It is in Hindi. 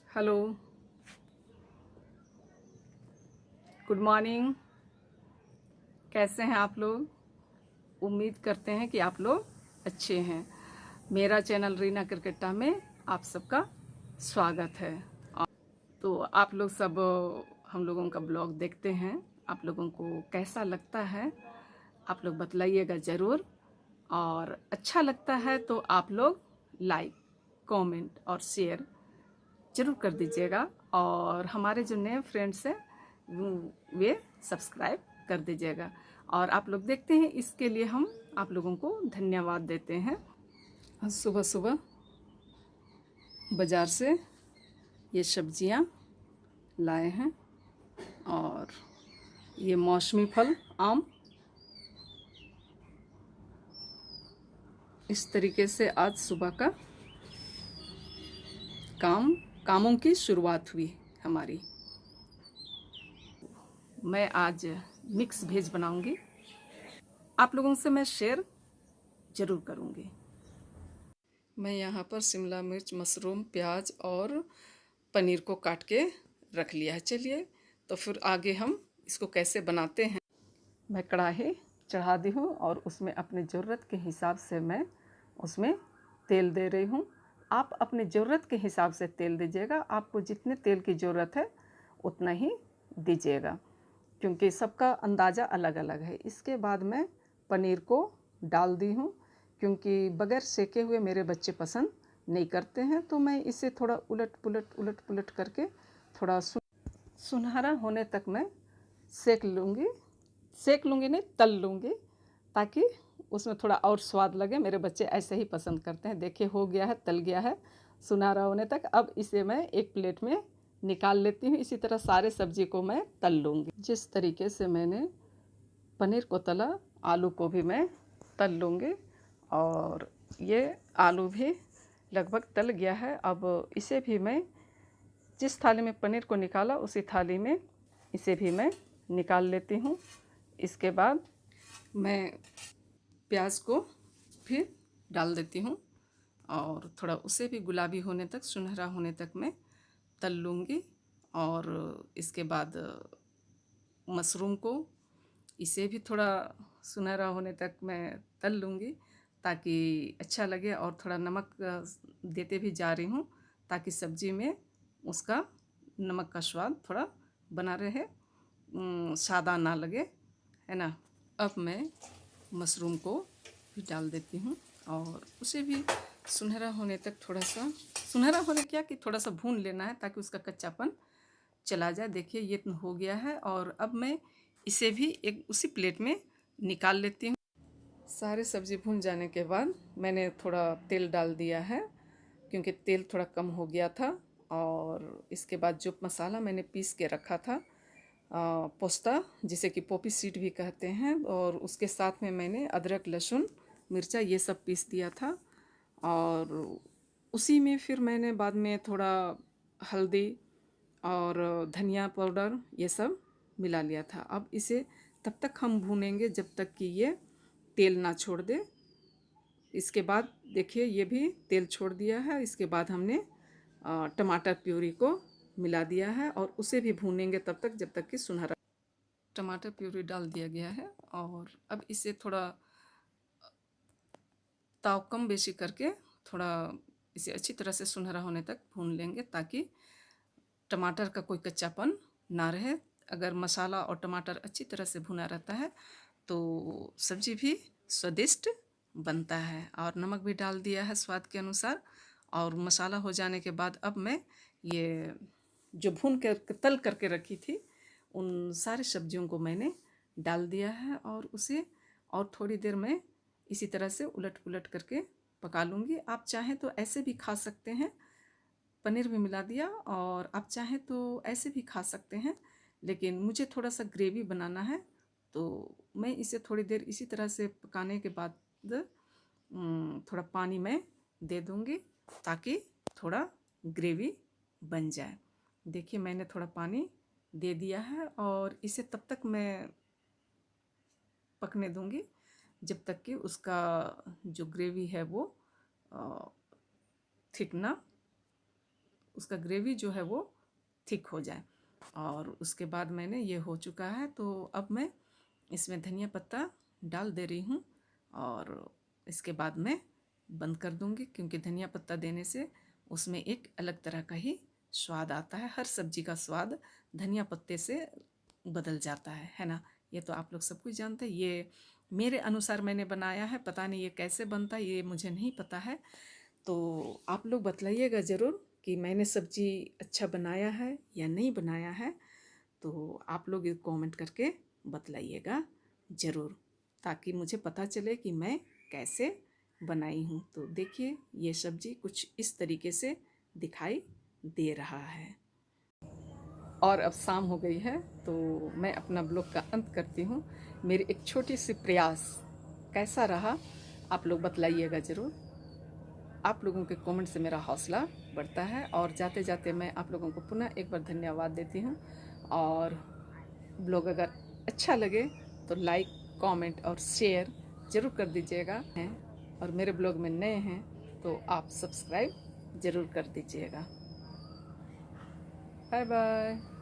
Hello, good morning. कैसे हैं आप लोग? उम्मीद करते हैं कि आप लोग अच्छे हैं। मेरा चैनल रीना क्रिकेटा में आप सबका स्वागत है। तो आप लोग सब हम लोगों का ब्लॉग देखते हैं। आप लोगों को कैसा लगता है आप लोग बतलाइएगा ज़रूर। और अच्छा लगता है तो आप लोग लाइक, कमेंट और शेयर ज़रूर कर दीजिएगा। और हमारे जो नए फ्रेंड्स हैं वे सब्सक्राइब कर दीजिएगा। और आप लोग देखते हैं, इसके लिए हम आप लोगों को धन्यवाद देते हैं। सुबह सुबह बाज़ार से ये सब्जियां लाए हैं और ये मौसमी फल आम। इस तरीके से आज सुबह का कामों की शुरुआत हुई हमारी। मैं आज मिक्स वेज बनाऊंगी, आप लोगों से मैं शेयर ज़रूर करूंगी। मैं यहाँ पर शिमला मिर्च, मशरूम, प्याज और पनीर को काट के रख लिया है। चलिए तो फिर आगे हम इसको कैसे बनाते हैं। मैं कढ़ाई चढ़ा दी हूँ और उसमें अपने ज़रूरत के हिसाब से मैं उसमें तेल दे रही हूँ। आप अपने ज़रूरत के हिसाब से तेल दीजिएगा। आपको जितने तेल की ज़रूरत है उतना ही दीजिएगा, क्योंकि सबका अंदाज़ा अलग अलग है। इसके बाद मैं पनीर को डाल दी हूँ, क्योंकि बगैर सेके हुए मेरे बच्चे पसंद नहीं करते हैं। तो मैं इसे थोड़ा उलट पुलट करके थोड़ा सुनहरा होने तक मैं सेक लूँगी नहीं, तल लूँगी, ताकि उसमें थोड़ा और स्वाद लगे। मेरे बच्चे ऐसे ही पसंद करते हैं। देखिए हो गया है, तल गया है सुनहरा होने तक। अब इसे मैं एक प्लेट में निकाल लेती हूँ। इसी तरह सारे सब्जी को मैं तल लूँगी। जिस तरीके से मैंने पनीर को तला, आलू को भी मैं तल लूँगी। और ये आलू भी लगभग तल गया है। अब इसे भी मैं जिस थाली में पनीर को निकाला उसी थाली में इसे भी मैं निकाल लेती हूँ। इसके बाद मैं प्याज को फिर डाल देती हूँ और थोड़ा उसे भी गुलाबी होने तक, सुनहरा होने तक मैं तल लूँगी। और इसके बाद मशरूम को, इसे भी थोड़ा सुनहरा होने तक मैं तल लूँगी, ताकि अच्छा लगे। और थोड़ा नमक देते भी जा रही हूँ, ताकि सब्ज़ी में उसका नमक का स्वाद थोड़ा बना रहे, सादा ना लगे, है ना। अब मैं मशरूम को भी डाल देती हूँ और उसे भी सुनहरा होने तक थोड़ा सा, सुनहरा होने क्या कि थोड़ा सा भून लेना है, ताकि उसका कच्चापन चला जाए। देखिए ये हो गया है। और अब मैं इसे भी एक उसी प्लेट में निकाल लेती हूँ। सारे सब्ज़ी भून जाने के बाद मैंने थोड़ा तेल डाल दिया है, क्योंकि तेल थोड़ा कम हो गया था। और इसके बाद जो मसाला मैंने पीस के रखा था, पोस्ता जिसे कि पोपी सीड भी कहते हैं, और उसके साथ में मैंने अदरक, लहसुन, मिर्चा ये सब पीस दिया था। और उसी में फिर मैंने बाद में थोड़ा हल्दी और धनिया पाउडर ये सब मिला लिया था। अब इसे तब तक हम भूनेंगे जब तक कि ये तेल ना छोड़ दे। इसके बाद देखिए ये भी तेल छोड़ दिया है। इसके बाद हमने टमाटर प्यूरी को मिला दिया है और उसे भी भूनेंगे तब तक जब तक कि सुनहरा। टमाटर प्यूरी डाल दिया गया है और अब इसे थोड़ा ताव कम बेशी करके थोड़ा इसे अच्छी तरह से सुनहरा होने तक भून लेंगे, ताकि टमाटर का कोई कच्चापन ना रहे। अगर मसाला और टमाटर अच्छी तरह से भुना रहता है तो सब्ज़ी भी स्वादिष्ट बनता है। और नमक भी डाल दिया है स्वाद के अनुसार। और मसाला हो जाने के बाद अब मैं ये जो भून कर तल करके रखी थी उन सारी सब्जियों को मैंने डाल दिया है और उसे और थोड़ी देर में इसी तरह से उलट पुलट करके पका लूँगी। आप चाहें तो ऐसे भी खा सकते हैं, पनीर भी मिला दिया, और आप चाहें तो ऐसे भी खा सकते हैं। लेकिन मुझे थोड़ा सा ग्रेवी बनाना है, तो मैं इसे थोड़ी देर इसी तरह से पकाने के बाद थोड़ा पानी मैं दे दूँगी, ताकि थोड़ा ग्रेवी बन जाए। देखिए मैंने थोड़ा पानी दे दिया है और इसे तब तक मैं पकने दूँगी जब तक कि उसका जो ग्रेवी है वो थिक ना उसका ग्रेवी जो है वो थिक हो जाए। और उसके बाद मैंने ये हो चुका है, तो अब मैं इसमें धनिया पत्ता डाल दे रही हूँ और इसके बाद मैं बंद कर दूँगी, क्योंकि धनिया पत्ता देने से उसमें एक अलग तरह का ही स्वाद आता है। हर सब्जी का स्वाद धनिया पत्ते से बदल जाता है ना। ये तो आप लोग सब कुछ जानते हैं। ये मेरे अनुसार मैंने बनाया है, पता नहीं ये कैसे बनता है, ये मुझे नहीं पता है। तो आप लोग बतलाइएगा ज़रूर कि मैंने सब्जी अच्छा बनाया है या नहीं बनाया है। तो आप लोग कमेंट करके बतलाइएगा ज़रूर, ताकि मुझे पता चले कि मैं कैसे बनाई हूँ। तो देखिए ये सब्जी कुछ इस तरीके से दिखाई दे रहा है। और अब शाम हो गई है, तो मैं अपना ब्लॉग का अंत करती हूँ। मेरी एक छोटी सी प्रयास कैसा रहा आप लोग बतलाइएगा ज़रूर। आप लोगों के कमेंट से मेरा हौसला बढ़ता है। और जाते जाते मैं आप लोगों को पुनः एक बार धन्यवाद देती हूँ। और ब्लॉग अगर अच्छा लगे तो लाइक, कमेंट और शेयर ज़रूर कर दीजिएगा हैं। और मेरे ब्लॉग में नए हैं तो आप सब्सक्राइब ज़रूर कर दीजिएगा। Bye bye.